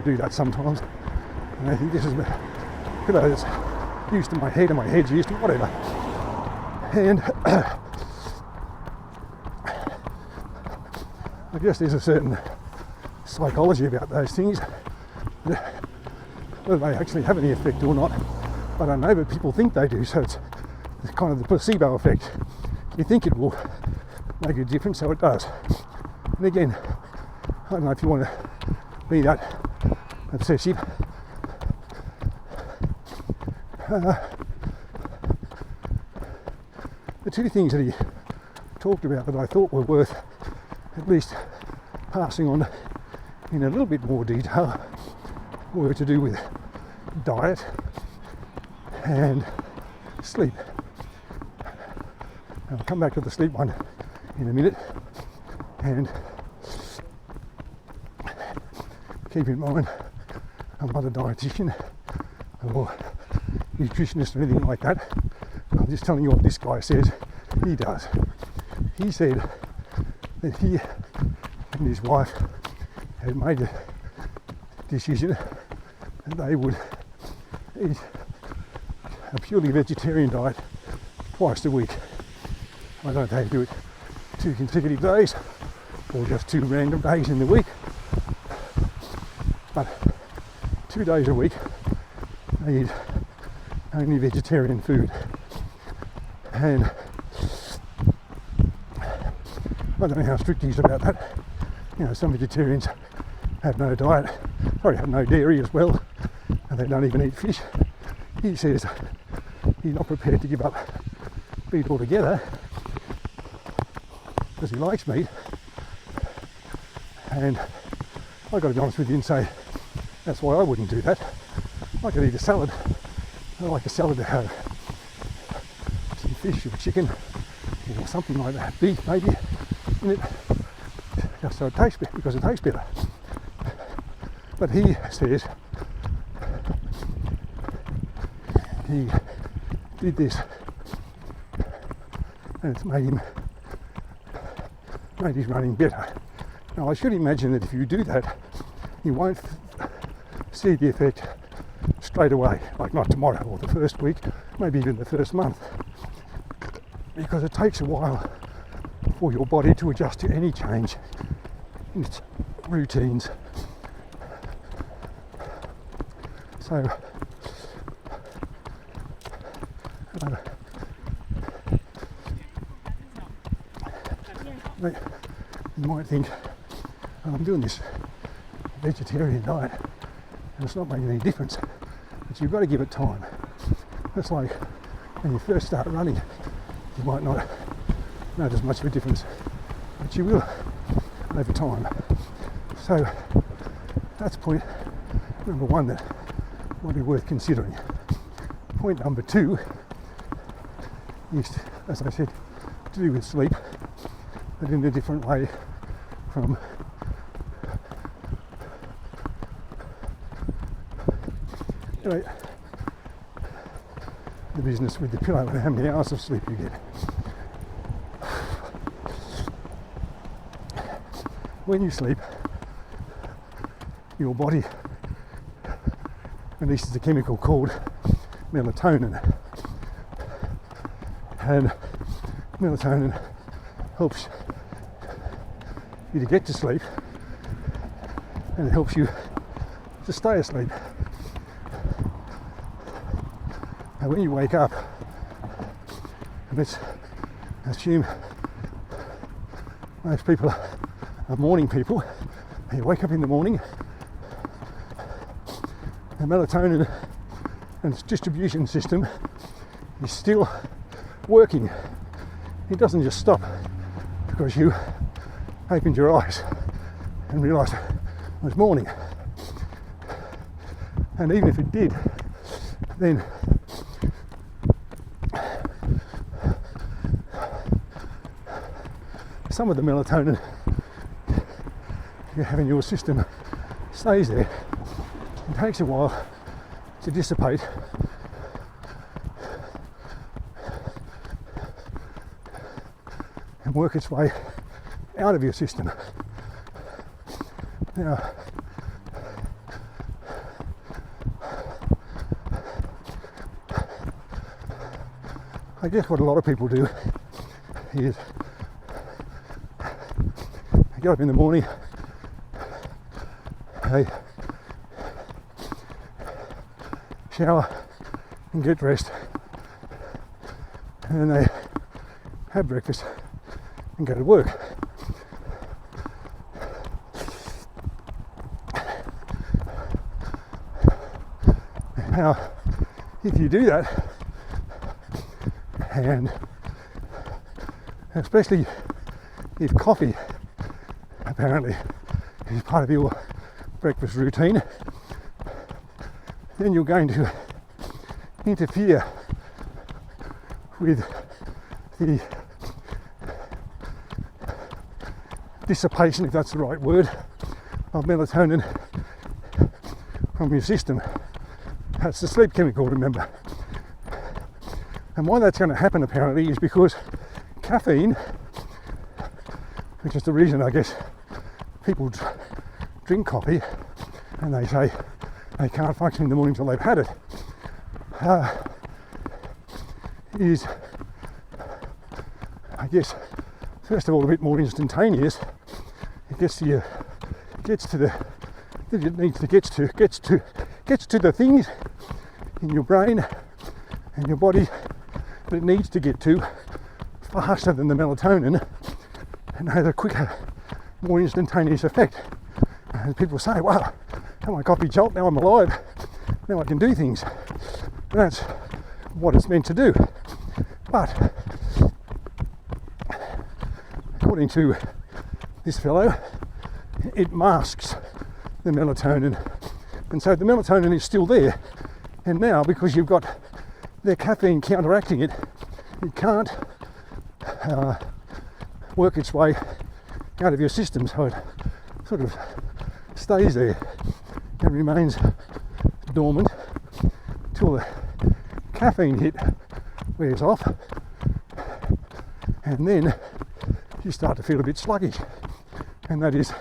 do that sometimes. And I think this is it's used to my head and my head's used to whatever. And I guess there's a certain psychology about those things. Whether they actually have any effect or not, I don't know, but people think they do, so it's kind of the placebo effect. You think it will make a difference, so it does. And again, I don't know if you want to be that obsessive. The two things that he talked about that I thought were worth at least passing on in a little bit more detail were to do with diet and sleep. I'll come back to the sleep one in a minute, and keep in mind I'm not a dietitian or nutritionist or anything like that. I'm just telling you what this guy says he does. He said that he and his wife had made a decision that they would eat a purely vegetarian diet twice a week. I don't know if they do it 2 consecutive days or just 2 random days in the week, but 2 days a week they eat only vegetarian food. And I don't know how strict he is about that. You know, some vegetarians have no diet, have no dairy as well, and they don't even eat fish. He says he's not prepared to give up meat altogether because he likes meat. And I've got to be honest with you and say that's why I wouldn't do that. I could eat a salad. I like a salad to have some fish or chicken or something like that, beef maybe in it, just so it tastes better, because it tastes better. But he says he did this and it's made his running better. Now I should imagine that if you do that, you won't see the effect straight away, like not tomorrow or the first week, maybe even the first month, because it takes a while for your body to adjust to any change in its routines. So you might think, oh, I'm doing this vegetarian diet and it's not making any difference, but you've got to give it time. It's like when you first start running, you might not notice much of a difference, but you will over time. So that's point number 1 that might be worth considering. Point number 2 is, as I said, to do with sleep, but in a different way from the business with the pillow and how many hours of sleep you get. When you sleep, your body releases a chemical called melatonin, and melatonin helps you to get to sleep, and it helps you to stay asleep. And when you wake up, and let's assume most people are morning people, and you wake up in the morning, the melatonin and its distribution system is still working. It doesn't just stop because you opened your eyes and realised it was morning. And even if it did, then some of the melatonin you have in your system stays there. It takes a while to dissipate, and work its way out of your system. Now, I guess what a lot of people do is they get up in the morning, they shower and get dressed, and then they have breakfast and go to work. Now, if you do that, and especially if coffee apparently is part of your breakfast routine, then you're going to interfere with the dissipation, if that's the right word, of melatonin from your system. That's the sleep chemical, remember. And why that's going to happen apparently is because caffeine, which is the reason I guess people drink coffee and they say they can't function in the morning until they've had it, is, I guess, first of all a bit more instantaneous. It gets to you, gets to the that it needs to gets to the things in your brain and your body that it needs to get to faster than the melatonin, and has a quicker, more instantaneous effect. And people say, wow, had my coffee jolt, now I'm alive, now I can do things. And that's what it's meant to do. But according to this fellow, it masks the melatonin, and so the melatonin is still there, and now because you've got the caffeine counteracting it, it can't work its way out of your system, so it sort of stays there and remains dormant till the caffeine hit wears off, and then you start to feel a bit sluggish. And that is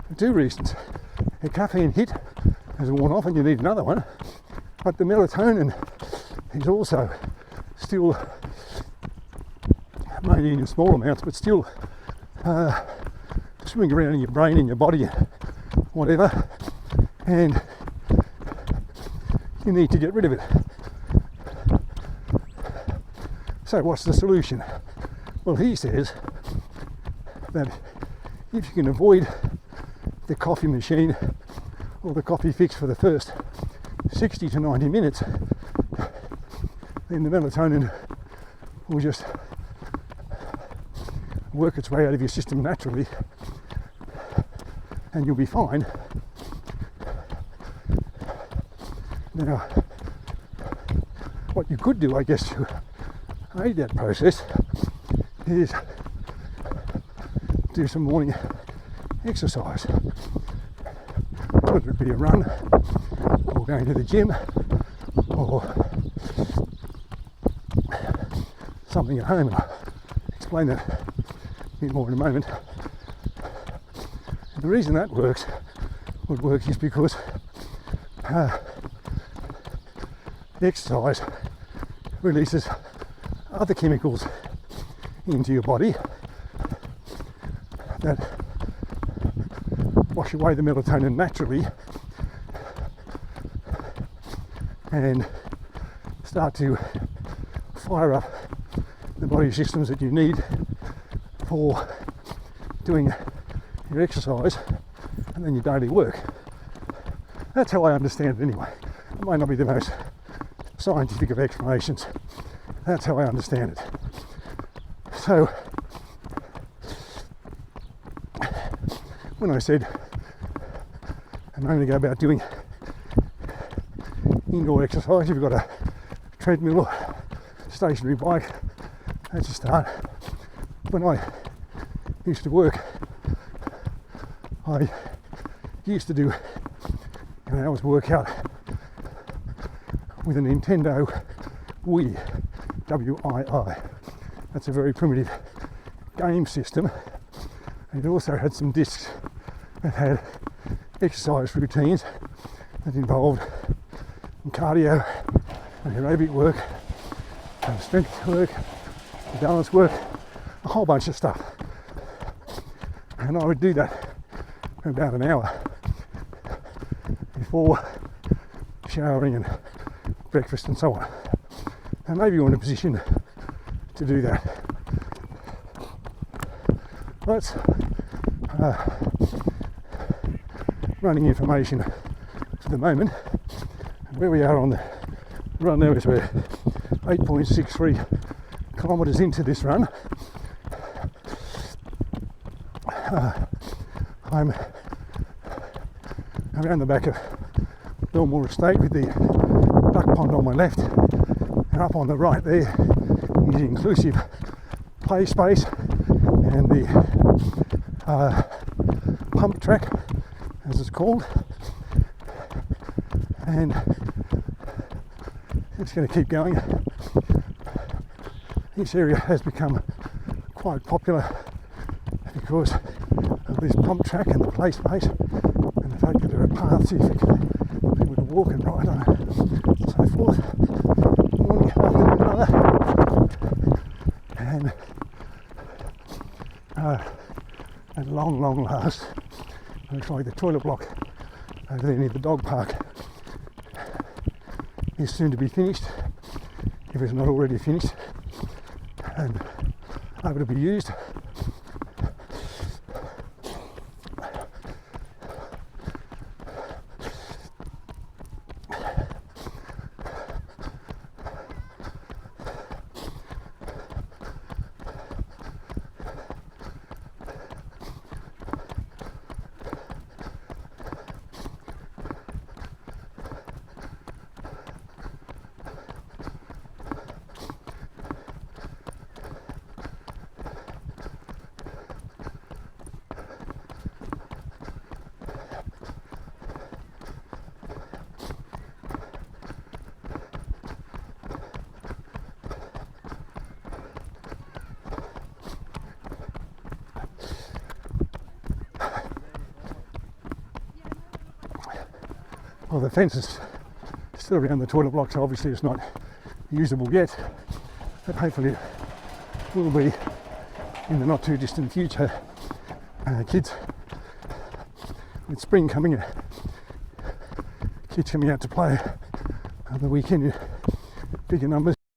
for two reasons. The caffeine hit has worn off and you need another one, but the melatonin is also still, maybe in small amounts, but still swimming around in your brain, in your body, whatever, and you need to get rid of it. So what's the solution? Well, he says that if you can avoid the coffee machine or the coffee fix for the first 60 to 90 minutes, then the melatonin will just work its way out of your system naturally and you'll be fine. Now, what you could do, I guess, to aid that process is do some morning exercise, whether it be a run or going to the gym or something at home. I'll explain that a bit more in a moment. And the reason that would work is because exercise releases other chemicals into your body that wash away the melatonin naturally and start to fire up the body systems that you need for doing your exercise and then your daily work. That's how I understand it anyway. It might not be the most scientific of explanations. That's how I understand it. So, when I said a moment ago about doing indoor exercise, if you've got a treadmill or stationary bike, that's a start. When I used to work, I used to do an hour's workout with a Nintendo Wii, W-I-I. That's a very primitive game system. It also had some discs that had exercise routines that involved cardio and aerobic work the strength work, the balance work, a whole bunch of stuff. And I would do that for about an hour before showering and breakfast and so on. And maybe you're in a position to do that. That's running information for the moment. And where we are on the run now is we're 8.63 kilometres into this run. I'm around the back of Belmore Estate with the duck pond on my left, and up on the right there is the inclusive play space and the pump track, as it's called, and it's going to keep going. This area has become quite popular because of this pump track and the play space, and the fact that there are paths here for people to walk and ride on and so forth. Morning, afternoon, rather. And at long last, looks like the toilet block over there near the dog park is soon to be finished, if it's not already finished, and able to be used. Well, the fence is still around the toilet block, so obviously it's not usable yet, but hopefully it will be in the not too distant future. Kids, with spring coming, kids coming out to play on the weekend in bigger numbers.